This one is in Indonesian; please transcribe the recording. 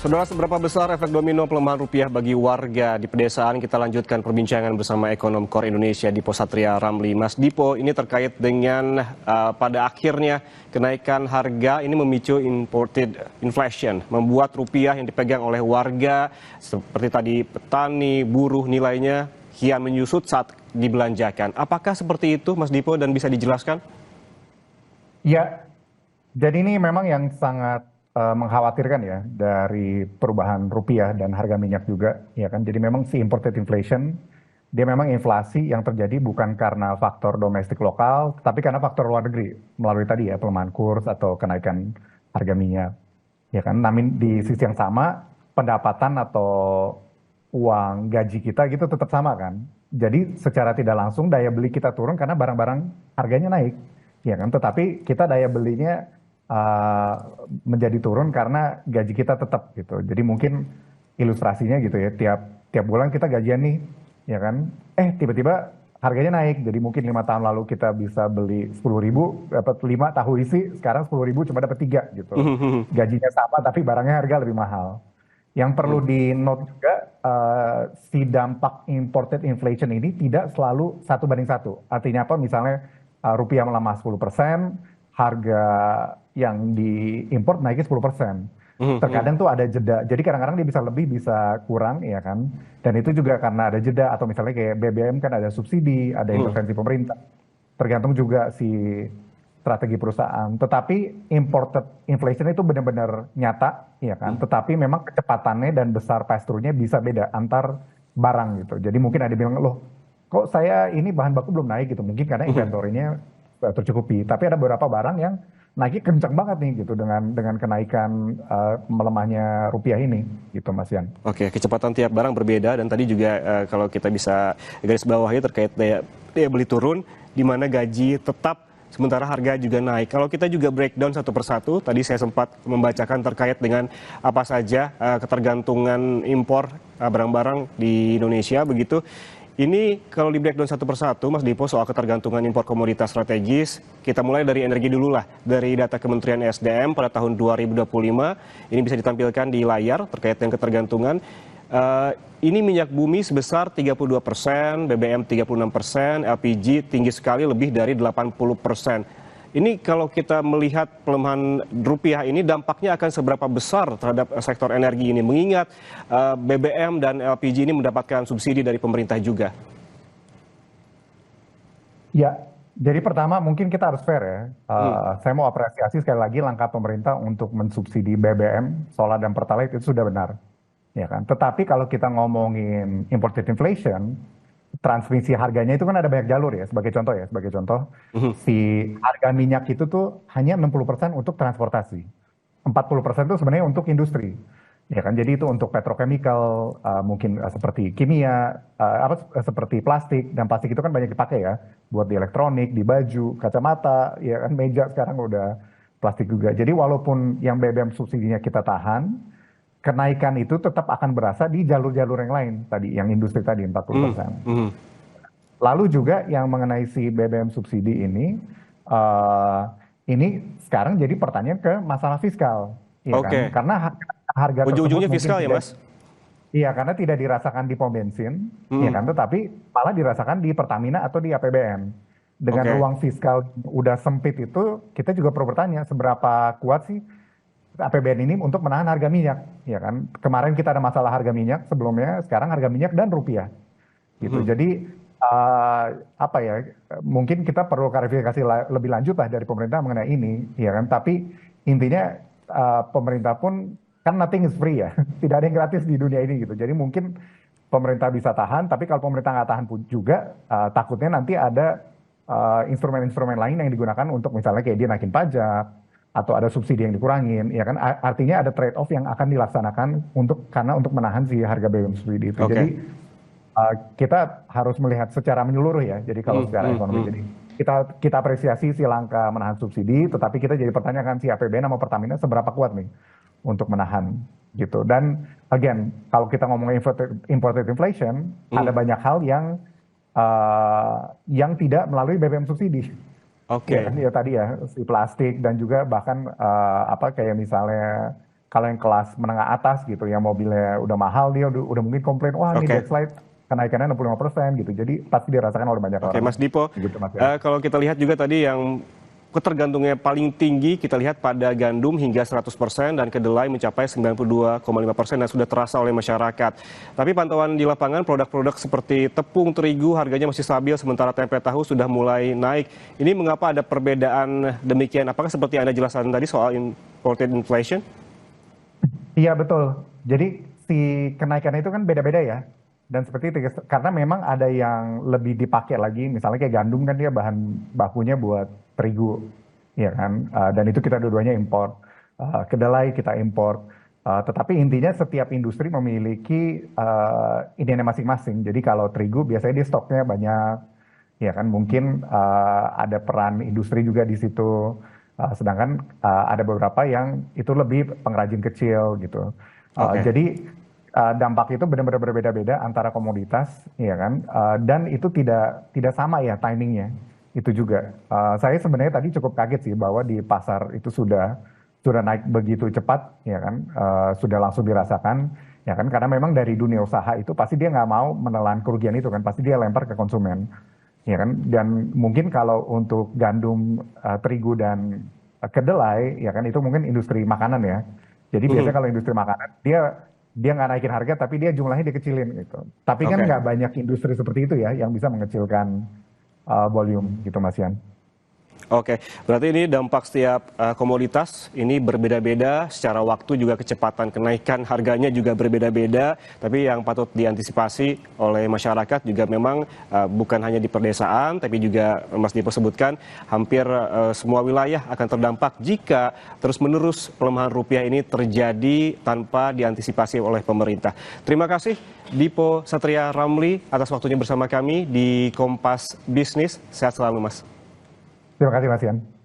Saudara, seberapa besar efek domino pelemahan rupiah bagi warga di pedesaan? Kita lanjutkan perbincangan bersama ekonom Core Indonesia Dipo Satria Ramli. Mas Dipo, ini terkait dengan pada akhirnya kenaikan harga ini memicu imported inflation, membuat rupiah yang dipegang oleh warga seperti tadi petani, buruh nilainya kian menyusut saat dibelanjakan. Apakah seperti itu, Mas Dipo, dan bisa dijelaskan? Ya, jadi ini memang yang sangat mengkhawatirkan ya dari perubahan rupiah dan harga minyak juga, ya kan. Jadi memang si imported inflation, dia memang inflasi yang terjadi bukan karena faktor domestik lokal, tapi karena faktor luar negeri melalui tadi ya pelemahan kurs atau kenaikan harga minyak, ya kan. Namun di sisi yang sama pendapatan atau uang gaji kita gitu tetap sama kan. Jadi secara tidak langsung daya beli kita turun karena barang-barang harganya naik, ya kan. Tetapi kita daya belinya menjadi turun karena gaji kita tetap gitu. Jadi mungkin ilustrasinya gitu ya, tiap bulan kita gajian nih, ya kan? Tiba-tiba harganya naik. Jadi mungkin 5 tahun lalu kita bisa beli 10.000, dapat 5 tahu isi, sekarang 10.000 cuma dapat 3 gitu. Gajinya sama tapi barangnya harga lebih mahal. Yang perlu di note juga, si dampak imported inflation ini tidak selalu 1:1. Artinya apa? Misalnya rupiah melemah 10%, harga yang diimpor naiknya 10%. Terkadang tuh ada jeda. Jadi kadang-kadang dia bisa lebih, bisa kurang, ya kan. Dan itu juga karena ada jeda, atau misalnya kayak BBM kan ada subsidi, ada intervensi pemerintah. Tergantung juga si strategi perusahaan. Tetapi imported inflation itu benar-benar nyata, ya kan. Tetapi memang kecepatannya dan besar pass-through-nya bisa beda antar barang gitu. Jadi mungkin ada bilang, loh kok saya ini bahan baku belum naik gitu. Mungkin karena inventory-nya tercukupi. Tapi ada beberapa barang yang naiknya kencang banget nih gitu dengan kenaikan melemahnya rupiah ini gitu, Mas Yan. Oke, kecepatan tiap barang berbeda, dan tadi juga kalau kita bisa garis bawahi terkait daya beli turun, di mana gaji tetap sementara harga juga naik. Kalau kita juga breakdown satu persatu, tadi saya sempat membacakan terkait dengan apa saja ketergantungan impor barang-barang di Indonesia begitu. Ini kalau di breakdown satu persatu, Mas Dipo, soal ketergantungan impor komoditas strategis, kita mulai dari energi dulu lah. Dari data Kementerian SDM pada tahun 2025, ini bisa ditampilkan di layar terkait dengan ketergantungan. Ini minyak bumi sebesar 32%, BBM 36%, LPG tinggi sekali lebih dari 80%. Ini kalau kita melihat pelemahan rupiah ini dampaknya akan seberapa besar terhadap sektor energi ini, mengingat BBM dan LPG ini mendapatkan subsidi dari pemerintah juga. Ya, jadi pertama mungkin kita harus fair ya. Saya mau apresiasi sekali lagi langkah pemerintah untuk mensubsidi BBM, solar dan Pertalite itu sudah benar, ya kan. Tetapi kalau kita ngomongin imported inflation, transmisi harganya itu kan ada banyak jalur ya, sebagai contoh si harga minyak itu tuh hanya 60% untuk transportasi, 40% itu sebenarnya untuk industri, ya kan. Jadi itu untuk petrochemical, mungkin seperti kimia, seperti plastik, dan plastik itu kan banyak dipakai ya buat di elektronik, di baju, kacamata, ya kan, meja sekarang udah plastik juga. Jadi walaupun yang BBM subsidinya kita tahan, kenaikan itu tetap akan berasa di jalur-jalur yang lain tadi, yang industri tadi 40%. Lalu juga yang mengenai si BBM subsidi ini sekarang jadi pertanyaan ke masalah fiskal, ya kan? Karena harga ujung-ujungnya tersebut fiskal ya, Mas? Iya, karena tidak dirasakan di pom bensin, ya kan? Tetapi malah dirasakan di Pertamina atau di APBN. Dengan ruang fiskal udah sempit itu, kita juga perlu bertanya seberapa kuat sih APBN ini untuk menahan harga minyak, ya kan? Kemarin kita ada masalah harga minyak sebelumnya, sekarang harga minyak dan rupiah, gitu. Jadi apa ya? Mungkin kita perlu klarifikasi lebih lanjut lah dari pemerintah mengenai ini, ya kan? Tapi intinya pemerintah pun kan nothing is free ya, tidak ada yang gratis di dunia ini gitu. Jadi mungkin pemerintah bisa tahan, tapi kalau pemerintah nggak tahan pun juga takutnya nanti ada instrumen-instrumen lain yang digunakan untuk misalnya kayak dia naikin pajak, atau ada subsidi yang dikurangin, ya kan. Artinya ada trade off yang akan dilaksanakan untuk menahan si harga BBM subsidi itu. Jadi kita harus melihat secara menyeluruh ya. Jadi kalau secara ekonomi, jadi kita apresiasi si langkah menahan subsidi, tetapi kita jadi pertanyakan si APBN sama Pertamina seberapa kuat nih untuk menahan gitu. Dan again, kalau kita ngomongin imported inflation, ada banyak hal yang tidak melalui BBM subsidi. Ya kan, ya tadi ya si plastik dan juga bahkan kayak misalnya kalau yang kelas menengah atas gitu, yang mobilnya udah mahal, dia udah mungkin komplain, wah ini Oke. Deadslide kenaikannya 65% gitu. Jadi pasti dirasakan oleh banyak Oke, orang. Mas Dipo, Gitu Mas ya. kalau kita lihat juga tadi yang ketergantungnya paling tinggi, kita lihat pada gandum hingga 100% dan kedelai mencapai 92,5% dan sudah terasa oleh masyarakat. Tapi pantauan di lapangan produk-produk seperti tepung, terigu harganya masih stabil sementara tempe tahu sudah mulai naik. Ini mengapa ada perbedaan demikian? Apakah seperti yang Anda jelaskan tadi soal imported inflation? Iya betul. Jadi si kenaikannya itu kan beda-beda ya. Dan seperti itu, karena memang ada yang lebih dipakai lagi, misalnya kayak gandum kan dia bahan bakunya buat terigu, ya kan? Dan itu kita dua-duanya impor. Kedelai kita impor. Tetapi intinya setiap industri memiliki ininya masing-masing. Jadi kalau terigu biasanya dia stoknya banyak, ya kan? Mungkin ada peran industri juga di situ. Sedangkan ada beberapa yang itu lebih pengrajin kecil gitu. Oke. Jadi dampak itu benar-benar berbeda-beda antara komoditas, ya kan? Dan itu tidak sama ya timingnya. Itu juga. Saya sebenarnya tadi cukup kaget sih bahwa di pasar itu sudah naik begitu cepat, ya kan? Sudah langsung dirasakan, ya kan? Karena memang dari dunia usaha itu pasti dia nggak mau menelan kerugian itu kan, pasti dia lempar ke konsumen, ya kan? Dan mungkin kalau untuk gandum, terigu dan kedelai, ya kan itu mungkin industri makanan ya. Jadi biasanya Mhm. kalau industri makanan dia nggak naikin harga tapi dia jumlahnya dikecilin gitu. Tapi kan Oke. nggak banyak industri seperti itu ya yang bisa mengecilkan volume gitu Mas Yan. Oke, berarti ini dampak setiap komoditas ini berbeda-beda, secara waktu juga kecepatan kenaikan harganya juga berbeda-beda, tapi yang patut diantisipasi oleh masyarakat juga memang bukan hanya di perdesaan, tapi juga Mas Dipo sebutkan hampir semua wilayah akan terdampak jika terus-menerus pelemahan rupiah ini terjadi tanpa diantisipasi oleh pemerintah. Terima kasih Dipo Satria Ramli atas waktunya bersama kami di Kompas Bisnis. Sehat selalu Mas. Terima kasih Mas Yan.